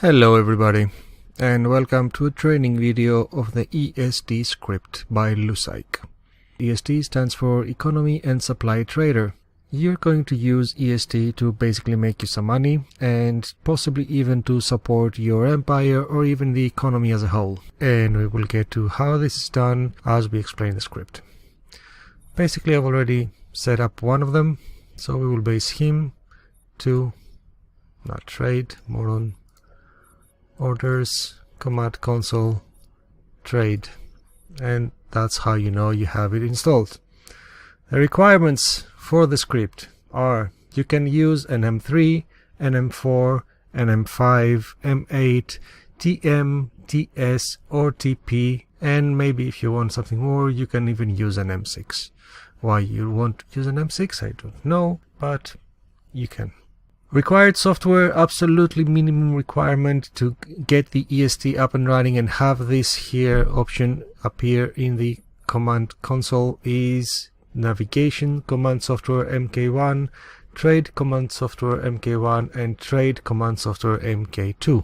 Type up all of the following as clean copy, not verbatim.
Hello everybody, and welcome to a training video of the EST script by Lusike. EST stands for Economy and Supply Trader. You're going to use EST to basically make you some money and possibly even to support your empire or even the economy as a whole. And we will get to how this is done as we explain the script. Basically, I've already set up one of them, so we will base him to not trade, more on orders, command console, trade, and that's how you know you have it installed. The requirements for the script are: you can use an M3, an M4, an M5, M8, TM, TS or TP, and maybe if you want something more you can even use an M6. Why you want to use an M6 I don't know, but you can. Required software, absolutely minimum requirement to get the EST up and running and have this here option appear in the command console is navigation command software MK1, trade command software MK1, and trade command software MK2.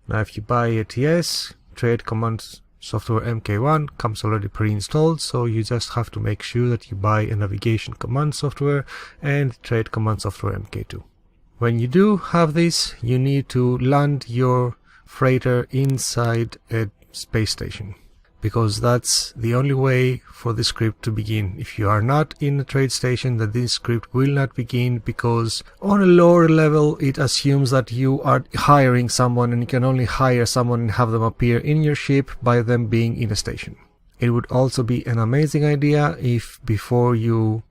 Now if you buy a TS, trade command software MK1 comes already pre-installed, so you just have to make sure that you buy a navigation command software and trade command software MK2. When you do have this, you need to land your freighter inside a space station, because that's the only way for the script to begin. If you are not in a trade station, then this script will not begin, because on a lower level it assumes that you are hiring someone, and you can only hire someone and have them appear in your ship by them being in a station. It would also be an amazing idea if before you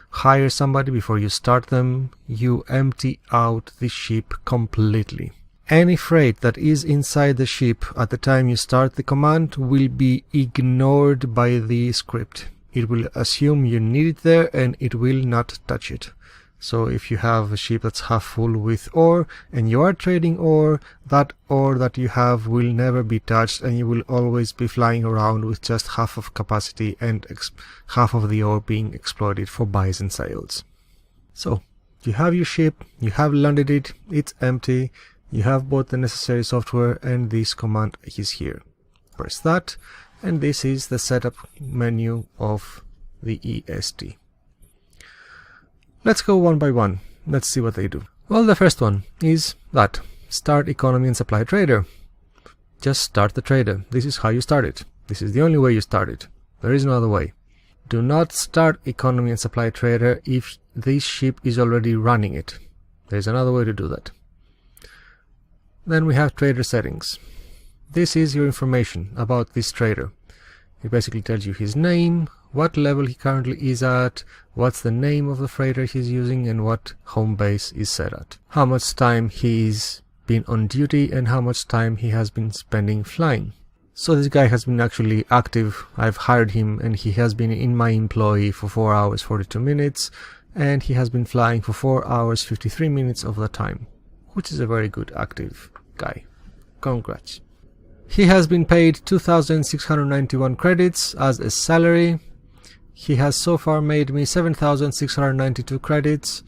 hire somebody, before you start them, you empty out the ship completely. Any freight that is inside the ship at the time you start the command will be ignored by the script. It will assume you need it there and it will not touch it. So if you have a ship that's half full with ore and you are trading ore, that ore that you have will never be touched, and you will always be flying around with just half of capacity and half of the ore being exploited for buys and sales. So you have your ship, you have landed it, it's empty, you have bought the necessary software, and this command is here. Press that, and this is the setup menu of the EST. Let's go one by one. Let's see what they do. Well, the first one is that. Start Economy and Supply Trader. Just start the trader. This is how you start it. This is the only way you start it. There is no other way. Do not start Economy and Supply Trader if this ship is already running it. There's another way to do that. Then we have Trader Settings. This is your information about this trader. It basically tells you his name, what level he currently is at, what's the name of the freighter he's using, and what home base is set at. How much time he's been on duty and how much time he has been spending flying. So this guy has been actually active. I've hired him and he has been in my employ for 4 hours 42 minutes, and he has been flying for 4 hours 53 minutes of the time, which is a very good active guy. Congrats. He has been paid 2,691 credits as a salary. He has so far made me 7,692 credits,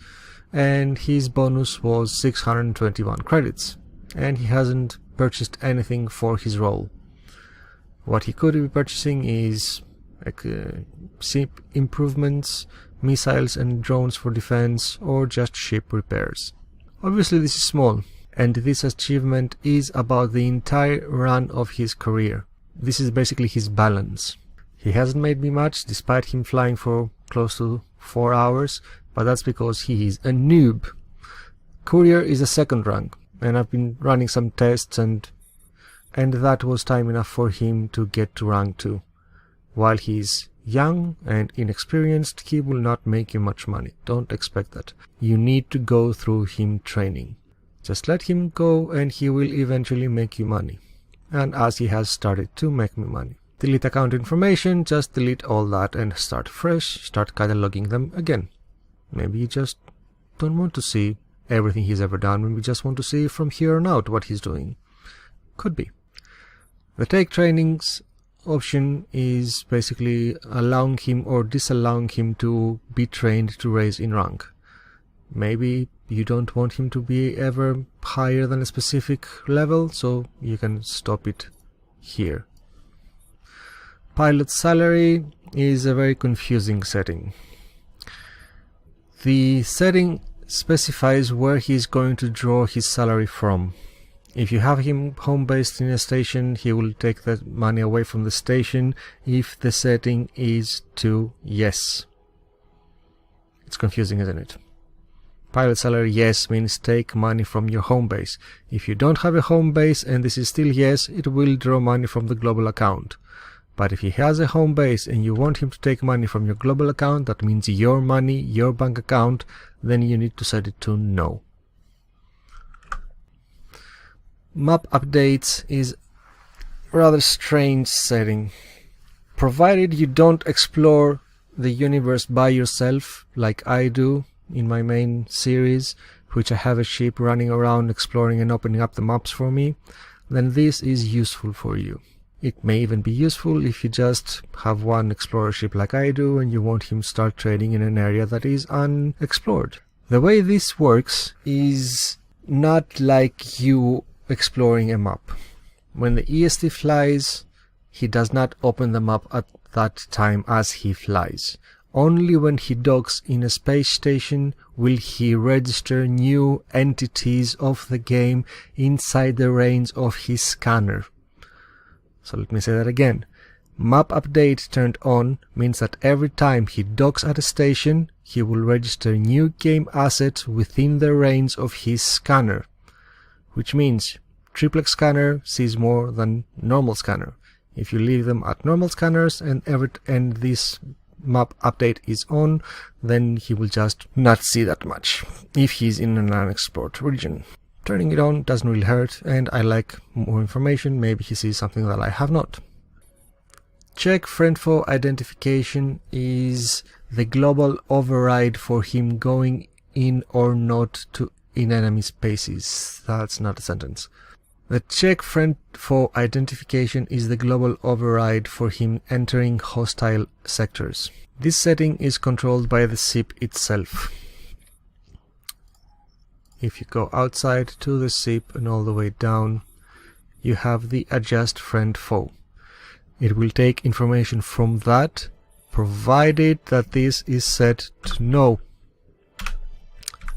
and his bonus was 621 credits, and he hasn't purchased anything for his role. What he could be purchasing is ship improvements, missiles and drones for defense, or just ship repairs. Obviously this is small, and this achievement is about the entire run of his career. This is basically his balance. He hasn't made me much, despite him flying for close to 4 hours, but that's because he is a noob. Courier is a second rank, and I've been running some tests, and that was time enough for him to get to rank 2. While he's young and inexperienced, he will not make you much money. Don't expect that. You need to go through him training. Just let him go and he will eventually make you money. And as he has started to make me money. Delete account information, just delete all that and start fresh, start cataloging them again. Maybe you just don't want to see everything he's ever done, maybe you just want to see from here on out what he's doing. Could be. The take trainings option is basically allowing him or disallowing him to be trained to raise in rank. Maybe you don't want him to be ever higher than a specific level, so you can stop it here. Pilot salary is a very confusing setting. The setting specifies where he's going to draw his salary from. If you have him home-based in a station, he will take that money away from the station if the setting is to yes. It's confusing, isn't it? Pilot salary yes means take money from your home base. If you don't have a home base and this is still yes, it will draw money from the global account. But if he has a home base and you want him to take money from your global account, that means your money, your bank account, then you need to set it to no. Map updates is a rather strange setting. Provided you don't explore the universe by yourself, like I do in my main series, which I have a ship running around exploring and opening up the maps for me, then this is useful for you. It may even be useful if you just have one explorer ship like I do and you want him to start trading in an area that is unexplored. The way this works is not like you exploring a map. When the EST flies, he does not open the map at that time as he flies. Only when he docks in a space station will he register new entities of the game inside the range of his scanner. So let me say that again. Map update turned on means that every time he docks at a station, he will register new game assets within the range of his scanner. Which means triplex scanner sees more than normal scanner. If you leave them at normal scanners and this map update is on, then he will just not see that much if he's in an unexplored region. Turning it on doesn't really hurt, and I like more information. Maybe he sees something that I have not. Check friend-foe identification is the global override for him going in or not to in enemy spaces. That's not a sentence. The check friend-foe identification is the global override for him entering hostile sectors. This setting is controlled by the ship itself. If you go outside to the ship and all the way down, you have the adjust friend-foe. It will take information from that, provided that this is set to no.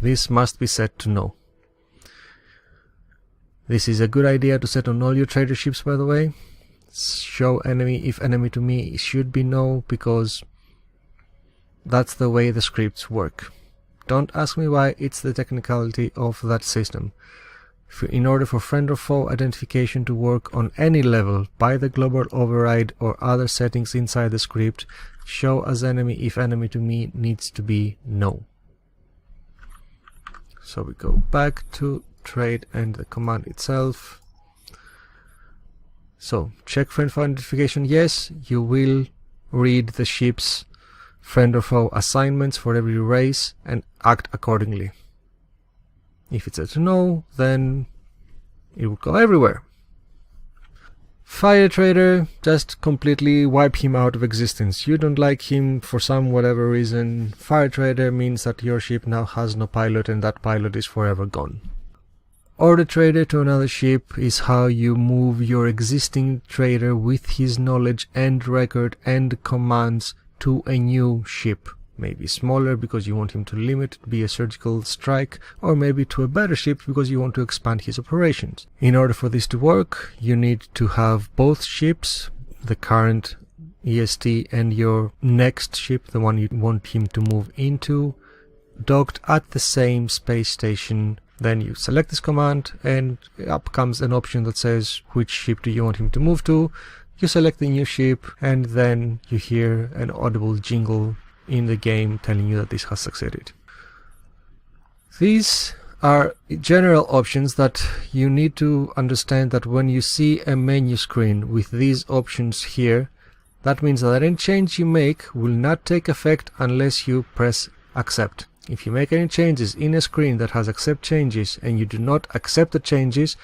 This must be set to no. This is a good idea to set on all your trader ships, by the way. Show enemy if enemy to me should be no, because that's the way the scripts work. Don't ask me why, it's the technicality of that system. In order for friend or foe identification to work on any level by the global override or other settings inside the script, show as enemy if enemy to me needs to be no. So we go back to trade and the command itself. So check friend foe identification, yes, you will read the ship's friend or foe assignments for every race and act accordingly. If it's a no, then it will go everywhere. Fire trader, just completely wipe him out of existence. You don't like him for some whatever reason. Fire trader means that your ship now has no pilot and that pilot is forever gone. Order trader to another ship is how you move your existing trader with his knowledge and record and commands to a new ship. Maybe smaller because you want him to limit, be a surgical strike, or maybe to a better ship because you want to expand his operations. In order for this to work, you need to have both ships, the current EST and your next ship, the one you want him to move into, docked at the same space station. Then you select this command and up comes an option that says which ship do you want him to move to. You select the new ship and then you hear an audible jingle in the game telling you that this has succeeded. These are general options that you need to understand, that when you see a menu screen with these options here, that means that any change you make will not take effect unless you press accept. If you make any changes in a screen that has accept changes and you do not accept the changes,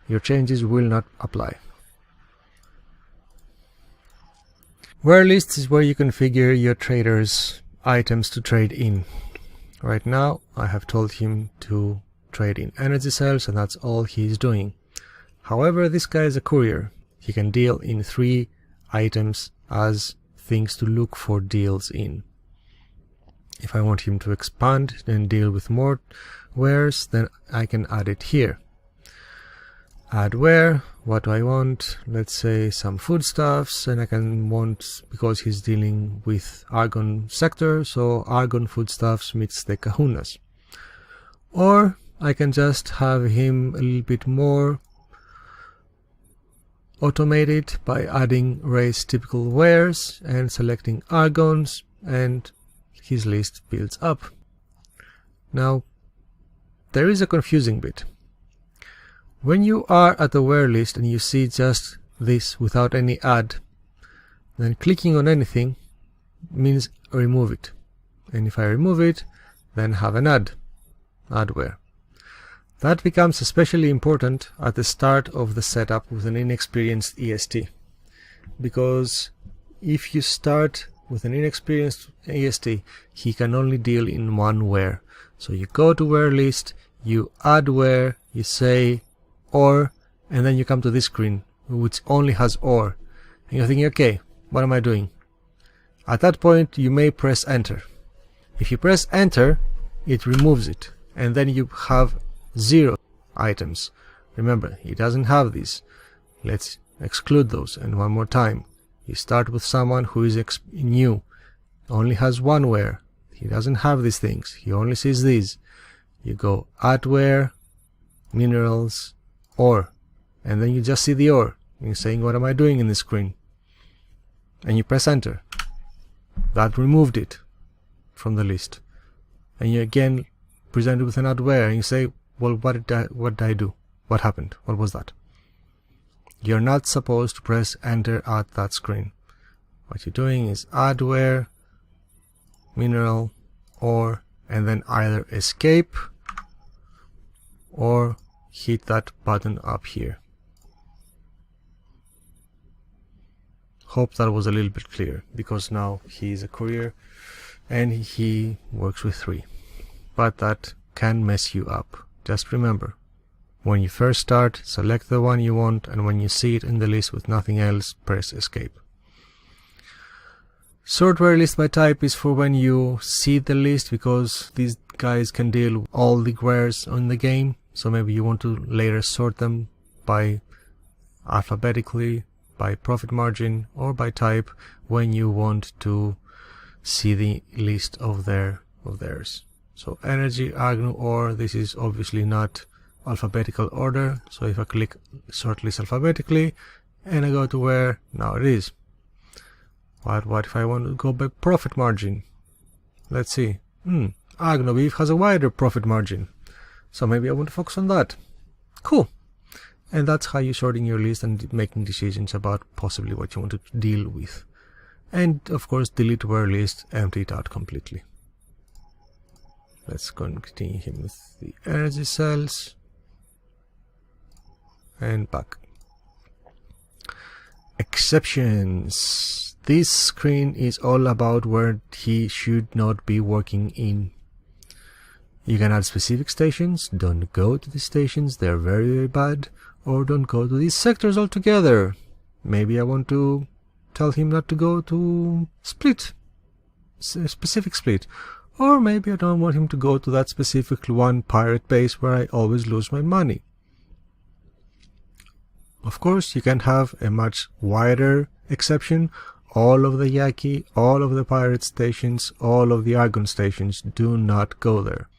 your changes will not apply. Where lists is where you configure your traders' items to trade in. Right now I have told him to trade in energy cells, and that's all he's doing. However, this guy is a courier. He can deal in 3 items as things to look for deals in. If I want him to expand and deal with more wares, then I can add it here. Add ware. What do I want? Let's say some foodstuffs, and I can want, because he's dealing with Argon sector, so Argon foodstuffs meets the kahunas. Or I can just have him a little bit more automated by adding race typical wares and selecting Argons, and his list builds up. Now, there is a confusing bit. When you are at the ware list and you see just this without any add, then clicking on anything means remove it. And if I remove it, then have an add ware. That becomes especially important at the start of the setup with an inexperienced EST. Because if you start with an inexperienced EST, he can only deal in 1 ware. So you go to ware list, you add ware, you say or, and then you come to this screen which only has or, and you're thinking, okay, what am I doing? At that point you may press enter. If you press enter, it removes it, and then you have 0 items. Remember, he doesn't have these. Let's exclude those. And one more time, you start with someone who is new, only has 1 ware. He doesn't have these things, he only sees these. You go add ware, minerals, or, and then you just see the or. You're saying, what am I doing in this screen? And you press enter. That removed it from the list. And you again presented with an add ware, and you say, well, what did I do? What happened? What was that? You're not supposed to press enter at that screen. What you're doing is add ware, mineral, or, and then either escape or hit that button up here. Hope that was a little bit clear, because now he is a courier and he works with 3. But that can mess you up. Just remember, when you first start, select the one you want, and when you see it in the list with nothing else, press escape. Sort ware list by type is for when you see the list, because these guys can deal with all the wares on the game. So maybe you want to later sort them by alphabetically, by profit margin, or by type when you want to see the list of theirs. So energy, agro, or this is obviously not alphabetical order. So if I click sort list alphabetically and I go to where, now it is. What if I want to go by profit margin? Let's see. Agno beef has a wider profit margin. So maybe I want to focus on that. Cool. And that's how you're sorting your list and making decisions about possibly what you want to deal with. And of course, delete where list, empty it out completely. Let's continue him with the energy cells. And back. Exceptions. This screen is all about where he should not be working in. You can add specific stations, don't go to the stations, they're very, very bad, or don't go to these sectors altogether. Maybe I want to tell him not to go to split, specific split, or maybe I don't want him to go to that specific one pirate base where I always lose my money. Of course, you can have a much wider exception. All of the Yaki, all of the pirate stations, all of the Argon stations, do not go there.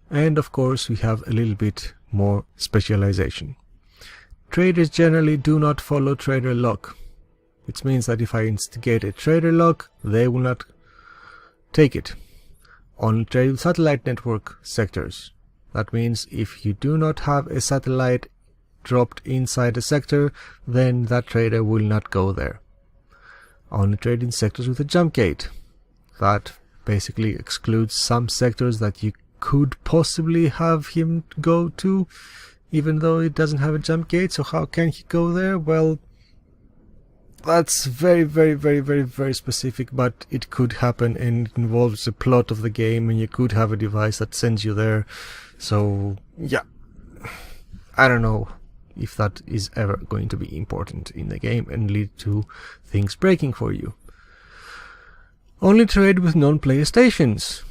And of course, we have a little bit more specialization. Traders generally do not follow trader lock, which means that if I instigate a trader lock, they will not take it. Only trade with satellite network sectors. That means if you do not have a satellite dropped inside a sector, then that trader will not go there. Only trade in sectors with a jump gate. That basically excludes some sectors that you could possibly have him go to, even though it doesn't have a jump gate. So how can he go there? Well, That's very specific, but it could happen, and it involves the plot of the game, and you could have a device that sends you there. So yeah, I don't know if that is ever going to be important in the game and lead to things breaking for you. Only trade with non-player stations.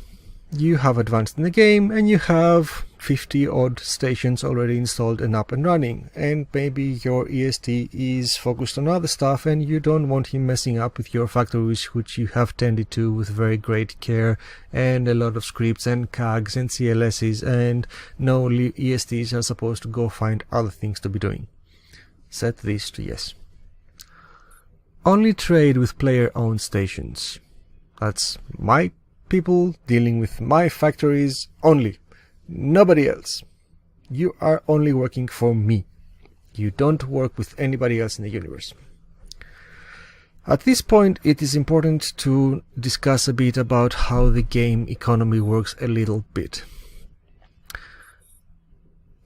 You have advanced in the game and you have 50 odd stations already installed and up and running, and maybe your EST is focused on other stuff and you don't want him messing up with your factories, which you have tended to with very great care and a lot of scripts and CAGs and CLSs, and no, ESTs are supposed to go find other things to be doing. Set this to yes. Only trade with player-owned stations. That's my people dealing with my factories only. Nobody else. You are only working for me. You don't work with anybody else in the universe. At this point, it is important to discuss a bit about how the game economy works a little bit.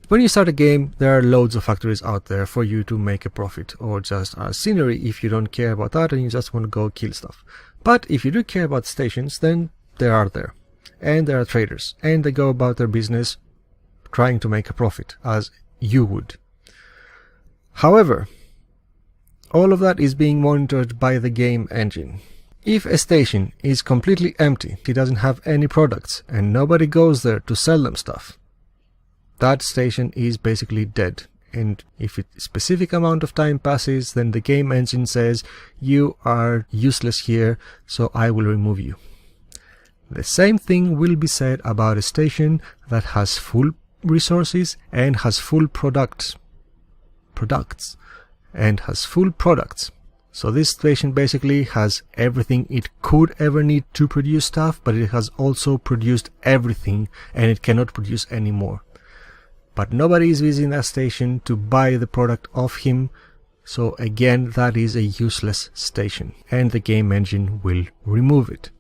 When you start a game, there are loads of factories out there for you to make a profit, or just as scenery if you don't care about that and you just want to go kill stuff. But if you do care about stations, then they are there. And there are traders, and they go about their business trying to make a profit, as you would. However, all of that is being monitored by the game engine. If a station is completely empty, it doesn't have any products, and nobody goes there to sell them stuff, that station is basically dead. And if a specific amount of time passes, then the game engine says, you are useless here, so I will remove you. The same thing will be said about a station that has full resources and has full products. So this station basically has everything it could ever need to produce stuff, but it has also produced everything and it cannot produce any more. But nobody is visiting that station to buy the product of him, so again that is a useless station and the game engine will remove it.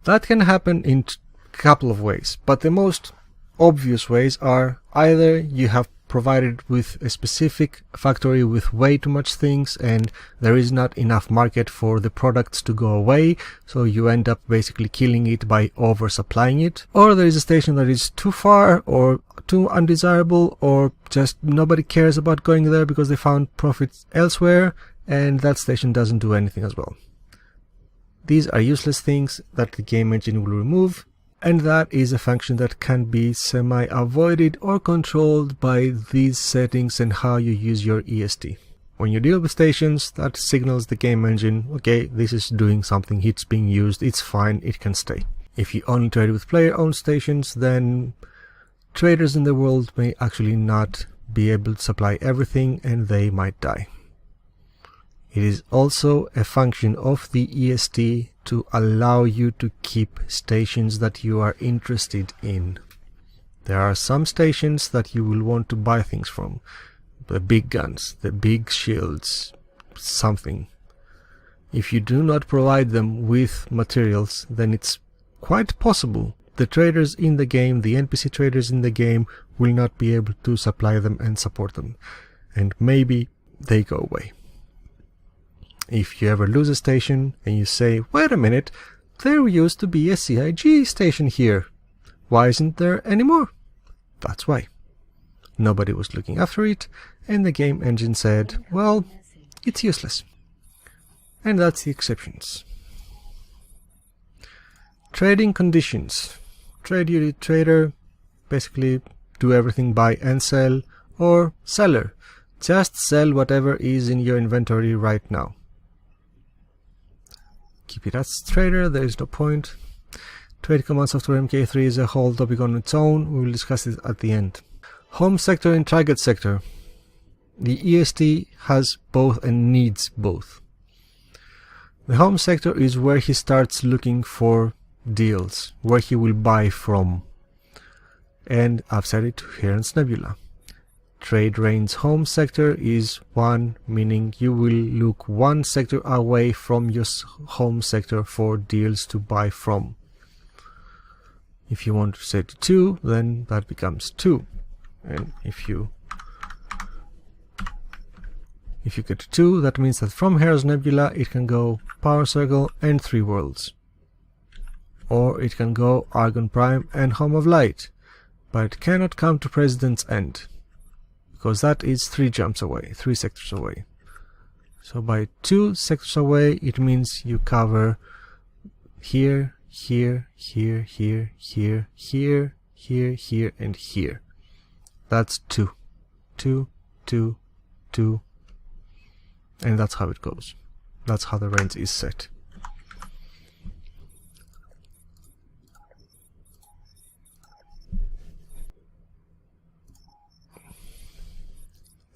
That can happen in a couple of ways, but the most obvious ways are either you have provided with a specific factory with way too much things and there is not enough market for the products to go away, so you end up basically killing it by oversupplying it, or there is a station that is too far or too undesirable, or just nobody cares about going there because they found profits elsewhere and that station doesn't do anything as well. These are useless things that the game engine will remove, and that is a function that can be semi-avoided or controlled by these settings and how you use your EST. When you deal with stations, that signals the game engine, okay, this is doing something, it's being used, it's fine, it can stay. If you only trade with player-owned stations, then traders in the world may actually not be able to supply everything and they might die. It is also a function of the EST to allow you to keep stations that you are interested in. There are some stations that you will want to buy things from. The big guns, the big shields, something. If you do not provide them with materials, then it's quite possible the traders in the game, the NPC traders in the game, will not be able to supply them and support them. And maybe they go away. If you ever lose a station and you say, wait a minute, there used to be a CIG station here. Why isn't there anymore? That's why. Nobody was looking after it, and the game engine said, well, it's useless. And that's the exceptions. Trading conditions. Trade unit trader, basically do everything buy and sell, or seller. Just sell whatever is in your inventory right now. Keep it as trader, there is no point. Trade command software MK3 is a whole topic on its own, we will discuss it at the end. Home sector and target sector. The EST has both and needs both. The home sector is where he starts looking for deals, where he will buy from. And I've set it to Heron's Nebula. Trade Reign's home sector is 1, meaning you will look 1 sector away from your home sector for deals to buy from. If you want to set to 2, then that becomes 2. And if you If you get 2, that means that from Heron's Nebula it can go Power Circle and 3 worlds. Or it can go Argon Prime and Home of Light, but it cannot come to President's End, because that is 3 jumps away, 3 sectors away. So by 2 sectors away, it means you cover here, here, here, here, here, here, here, here, and here. That's 2. 2, 2, 2. And that's how it goes. That's how the range is set.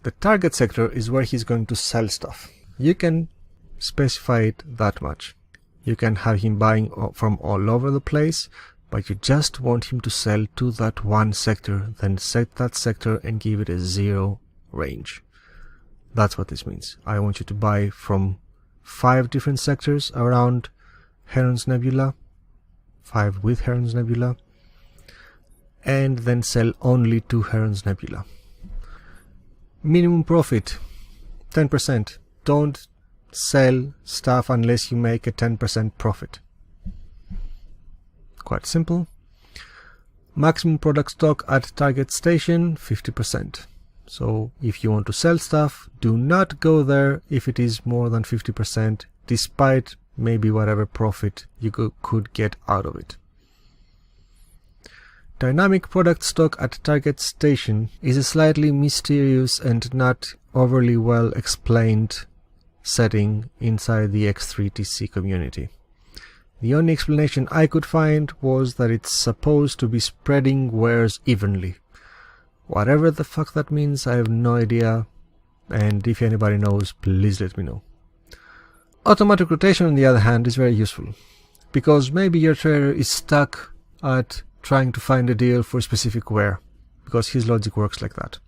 The target sector is where he's going to sell stuff. You can specify it that much. You can have him buying from all over the place, but you just want him to sell to that one sector, then set that sector and give it a 0 range. That's what this means. I want you to buy from 5 different sectors around Heron's Nebula, 5 with Heron's Nebula, and then sell only to Heron's Nebula. Minimum profit 10%. Don't sell stuff unless you make a 10% profit. Quite simple. Maximum product stock at target station 50%. So if you want to sell stuff, do not go there if it is more than 50%, despite maybe whatever profit you could get out of it. Dynamic product stock at target station is a slightly mysterious and not overly well explained setting inside the X3 TC community. The only explanation I could find was that it's supposed to be spreading wares evenly. Whatever the fuck that means, I have no idea, and if anybody knows, please let me know. Automatic rotation, on the other hand, is very useful, because maybe your trader is stuck at trying to find a deal for a specific ware, because his logic works like that.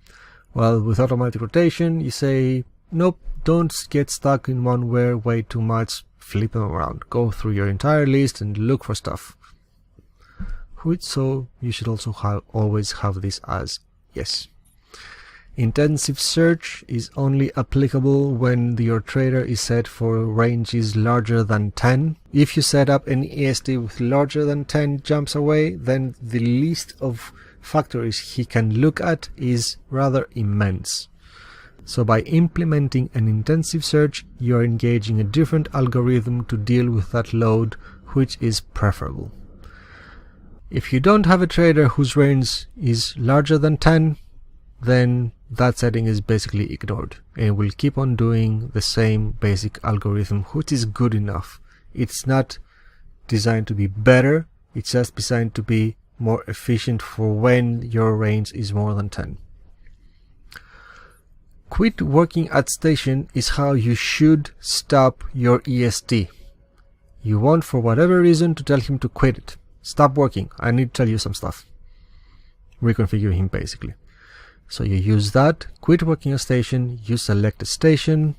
Well, with automatic rotation, you say, nope, don't get stuck in one ware way too much, flip them around, go through your entire list and look for stuff. So you should also always have this as yes. Intensive search is only applicable when your trader is set for ranges larger than 10. If you set up an EST with larger than 10 jumps away, then the list of factories he can look at is rather immense. So by implementing an intensive search, you are engaging a different algorithm to deal with that load, which is preferable. If you don't have a trader whose range is larger than 10, then that setting is basically ignored and will keep on doing the same basic algorithm, which is good enough. It's not designed to be better, it's just designed to be more efficient for when your range is more than 10. Quit working at station is how you should stop your EST. You want, for whatever reason, to tell him to quit it. Stop working, I need to tell you some stuff. Reconfigure him basically. So you use that, quit working at station, you select a station.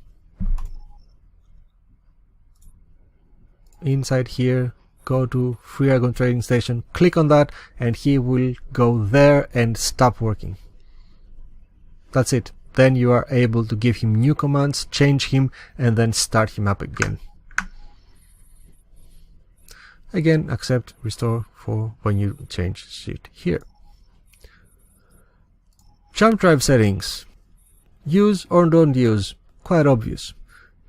Inside here, go to Free Argon Trading Station, click on that, and he will go there and stop working. That's it. Then you are able to give him new commands, change him, and then start him up again. Again, accept restore for when you change shit here. Jump drive settings. Use or don't use. Quite obvious.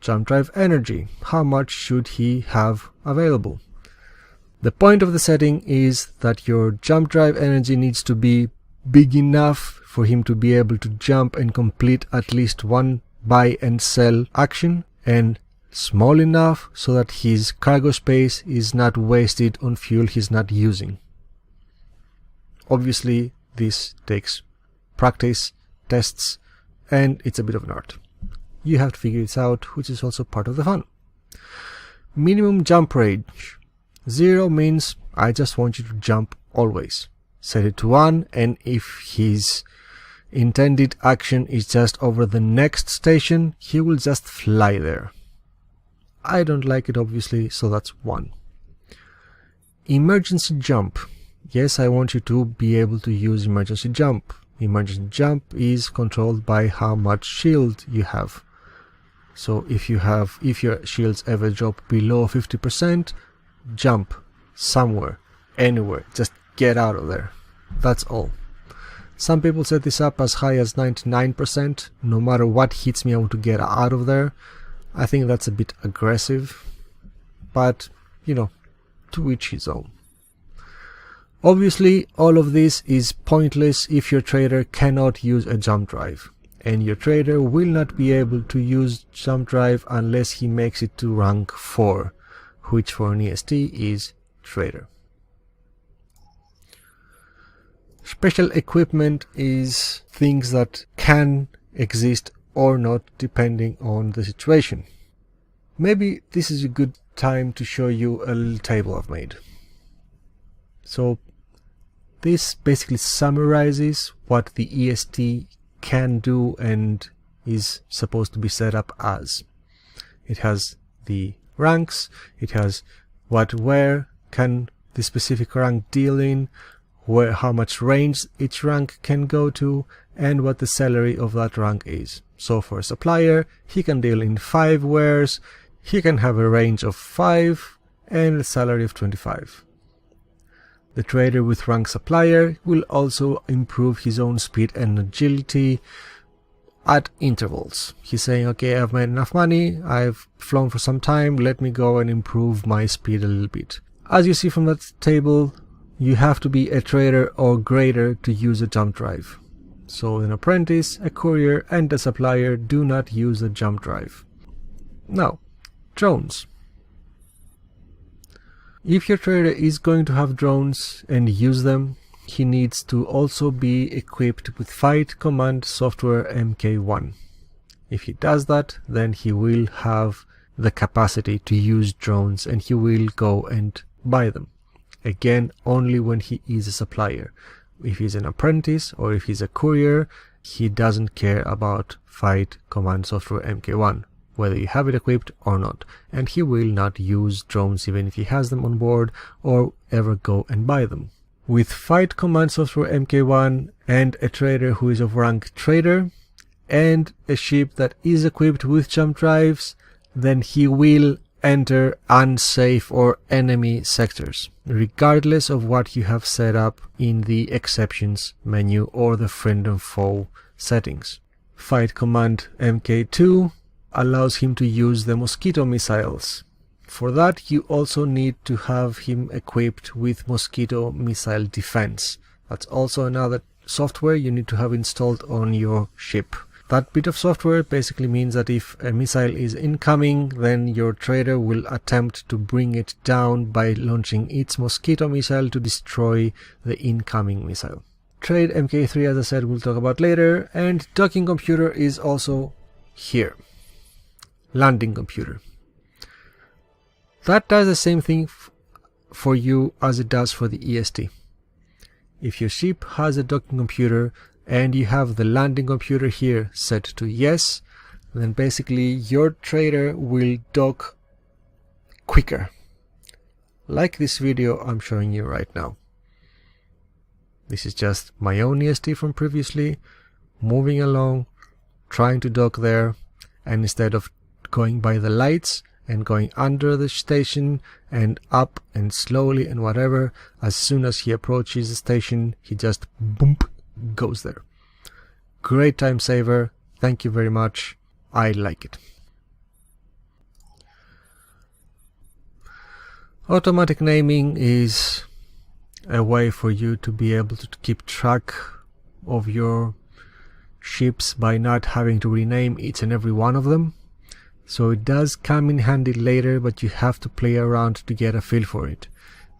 Jump drive energy. How much should he have available? The point of the setting is that your jump drive energy needs to be big enough for him to be able to jump and complete at least one buy and sell action, and small enough so that his cargo space is not wasted on fuel he's not using. Obviously, this takes practice, tests, and it's a bit of an art. You have to figure it out, which is also part of the fun. Minimum jump range. 0 means I just want you to jump always. Set it to 1, and if his intended action is just over the next station, he will just fly there. I don't like it, obviously, so that's 1. Emergency jump. Yes, I want you to be able to use emergency jump. Emergency jump is controlled by how much shield you have. So if your shields ever drop below 50%, jump somewhere, anywhere, just get out of there. That's all. Some people set this up as high as 99%. No matter what hits me, I want to get out of there. I think that's a bit aggressive, but you know, to each his own. Obviously, all of this is pointless if your trader cannot use a jump drive, and your trader will not be able to use jump drive unless he makes it to rank 4, which for an EST is trader. Special equipment is things that can exist or not depending on the situation. Maybe this is a good time to show you a little table I've made. So this basically summarizes what the EST can do and is supposed to be set up as. It has the ranks, it has where can the specific rank deal in, how much range each rank can go to, and what the salary of that rank is. So for a supplier, he can deal in 5 wares, he can have a range of 5 and a salary of 25. The trader with rank supplier will also improve his own speed and agility at intervals. He's saying, okay, I've made enough money, I've flown for some time, let me go and improve my speed a little bit. As you see from that table, you have to be a trader or greater to use a jump drive. So an apprentice, a courier, and a supplier do not use a jump drive. Now, drones. If your trader is going to have drones and use them, he needs to also be equipped with Fight Command Software MK1. If he does that, then he will have the capacity to use drones and he will go and buy them. Again, only when he is a supplier. If he's an apprentice or if he's a courier, he doesn't care about Fight Command Software MK1, whether you have it equipped or not, and he will not use drones even if he has them on board or ever go and buy them. With Fight Command Software MK1 and a trader who is of rank trader and a ship that is equipped with jump drives, then he will enter unsafe or enemy sectors, regardless of what you have set up in the exceptions menu or the friend and foe settings. Fight Command MK2 allows him to use the mosquito missiles. For that, you also need to have him equipped with mosquito missile defense. That's also another software you need to have installed on your ship. That bit of software basically means that if a missile is incoming, then your trader will attempt to bring it down by launching its mosquito missile to destroy the incoming missile. Trade MK3, as I said, we'll talk about later, and docking computer is also here. Landing computer. That does the same thing for you as it does for the EST. If your ship has a docking computer and you have the landing computer here set to yes, then basically your trader will dock quicker. Like this video I'm showing you right now. This is just my own EST from previously, moving along, trying to dock there, and instead of going by the lights and going under the station and up and slowly and whatever, as soon as he approaches the station, he just boom, goes there. Great time saver. Thank you very much. I like it. Automatic naming is a way for you to be able to keep track of your ships by not having to rename each and every one of them. So it does come in handy later, but you have to play around to get a feel for it,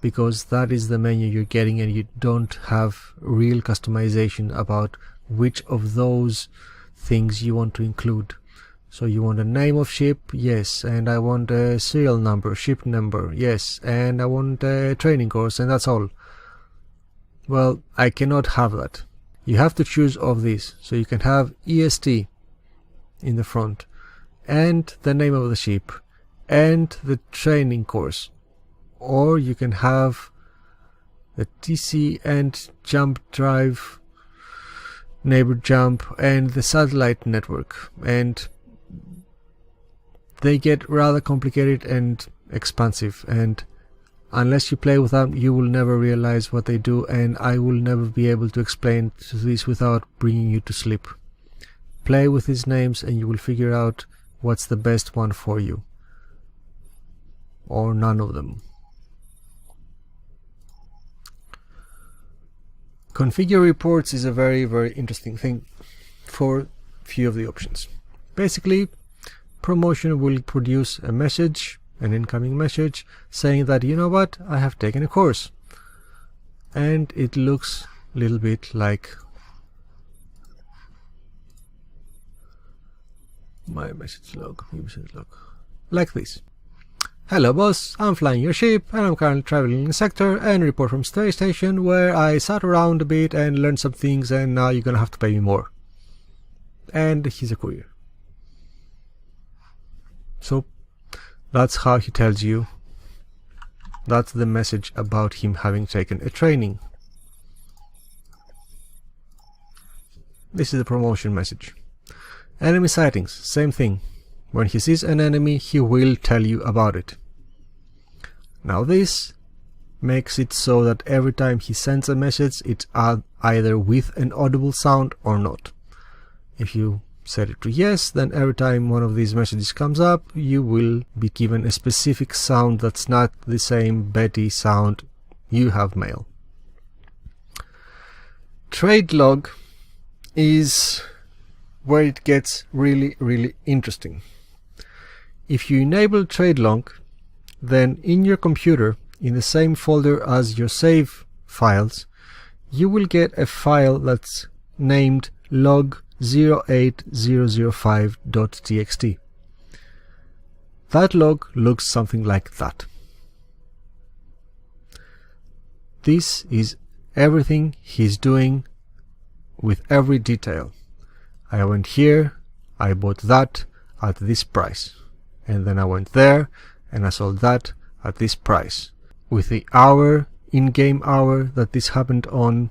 because that is the menu you're getting and you don't have real customization about which of those things you want to include. So you want a name of ship, yes, and I want a serial number, ship number, yes, and I want a training course, and that's all. Well, I cannot have that. You have to choose of these. So you can have EST in the front, and the name of the ship, and the training course. Or you can have the TC and jump drive, neighbor jump, and the satellite network. And they get rather complicated and expansive, and unless you play with them, you will never realize what they do, and I will never be able to explain this without bringing you to sleep. Play with these names and you will figure out what's the best one for you. Or none of them. Configure reports is a very, very interesting thing for few of the options. Basically, promotion will produce a message, an incoming message, saying that, you know what, I have taken a course. And it looks a little bit like my message log, like this. Hello boss, I'm flying your ship and I'm currently traveling in the sector and report from space station where I sat around a bit and learned some things, and now you're gonna have to pay me more. And he's a courier. So that's how he tells you. That's the message about him having taken a training. This is the promotion message. Enemy sightings, same thing. When he sees an enemy, he will tell you about it. Now this makes it so that every time he sends a message, it's either with an audible sound or not. If you set it to yes, then every time one of these messages comes up, you will be given a specific sound that's not the same Betty sound you have mail. Trade log is where it gets really, really interesting. If you enable trade log, then in your computer, in the same folder as your save files, you will get a file that's named log08005.txt. That log looks something like that. This is everything he's doing with every detail. I went here, I bought that at this price, and then I went there and I sold that at this price, with the hour, in-game hour that this happened on,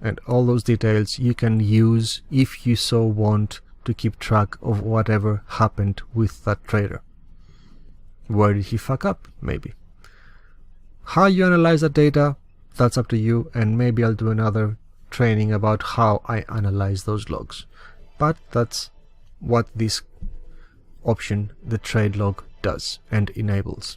and all those details you can use if you so want to keep track of whatever happened with that trader. Where did he fuck up? Maybe. How you analyze that data, that's up to you, and maybe I'll do another training about how I analyze those logs. But that's what this option, the trade log, does and enables.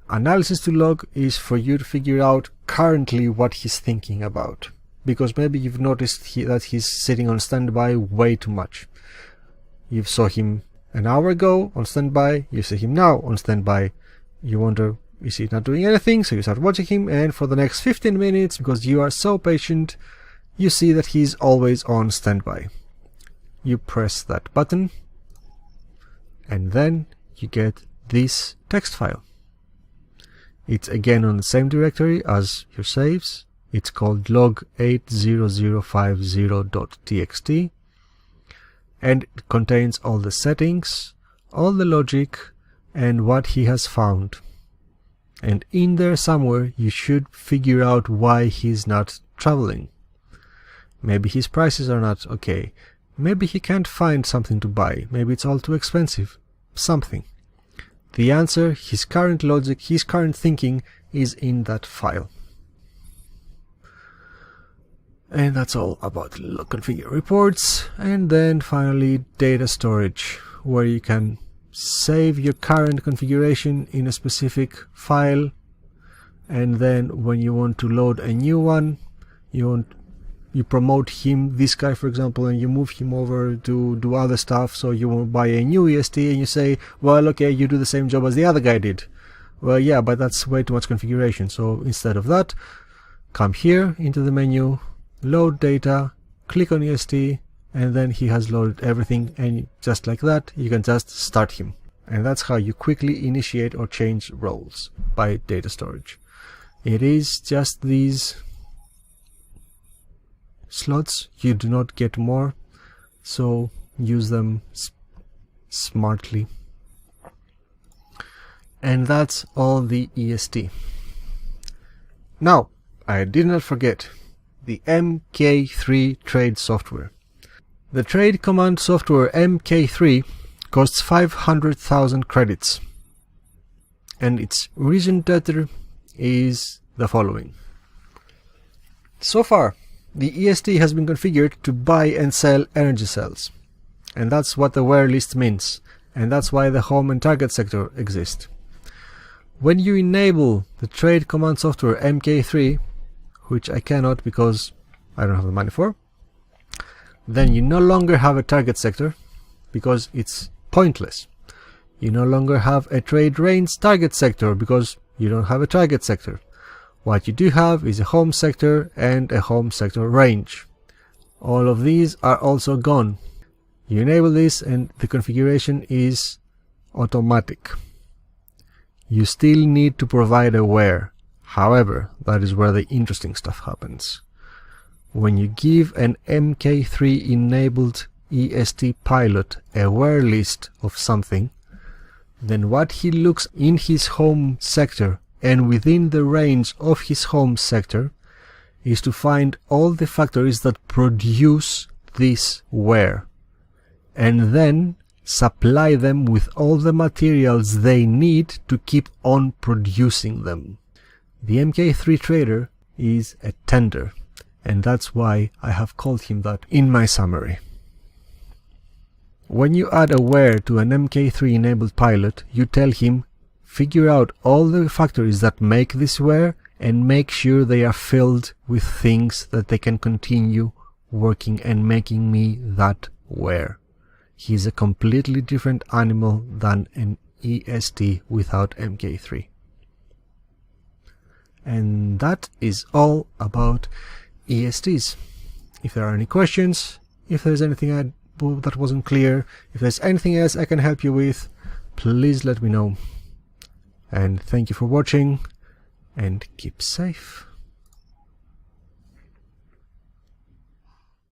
Analysis to log is for you to figure out currently what he's thinking about, because maybe you've noticed that he's sitting on standby way too much. You saw him an hour ago on standby, you see him now on standby. You wonder, is he not doing anything? So you start watching him, and for the next 15 minutes, because you are so patient, you see that he's always on standby. You press that button, and then you get this text file. It's again on the same directory as your saves. It's called log80050.txt, and it contains all the settings, all the logic, and what he has found. And in there somewhere you should figure out why he's not traveling. Maybe his prices are not okay. Maybe he can't find something to buy. Maybe it's all too expensive. Something. The answer, his current logic, his current thinking is in that file. And that's all about configure reports. And then finally data storage, where you can save your current configuration in a specific file, and then when you want to load a new one, you promote him, this guy for example, and you move him over to do other stuff. So you want to buy a new EST and you say, well, okay, you do the same job as the other guy did. Well, yeah, but that's way too much configuration. So instead of that, come here into the menu, load data, click on EST, and then he has loaded everything, and just like that you can just start him. And that's how you quickly initiate or change roles by data storage. It is just these slots, you do not get more, so use them smartly. And that's all the EST. Now, I did not forget the MK3 Trade software. The trade command software MK3 costs 500,000 credits, and its recent tether is the following. So far, the EST has been configured to buy and sell energy cells, and that's what the where list means, and that's why the home and target sector exist. When you enable the trade command software MK3, which I cannot because I don't have the money for, then you no longer have a target sector because it's pointless. You no longer have a trade range target sector because you don't have a target sector. What you do have is a home sector and a home sector range. All of these are also gone. You enable this and the configuration is automatic. You still need to provide a where. However, that is where the interesting stuff happens. When you give an MK3 enabled EST pilot a where list of something, then what he looks in his home sector and within the range of his home sector is to find all the factories that produce this where, and then supply them with all the materials they need to keep on producing them. The MK3 trader is a tender, and that's why I have called him that in my summary. When you add a where to an MK3 enabled pilot, you tell him, figure out all the factories that make this where and make sure they are filled with things that they can continue working and making me that where. He's a completely different animal than an EST without MK3. And that is all about ESTs. If there are any questions, if there's anything that wasn't clear, if there's anything else I can help you with, please let me know. And thank you for watching, and keep safe.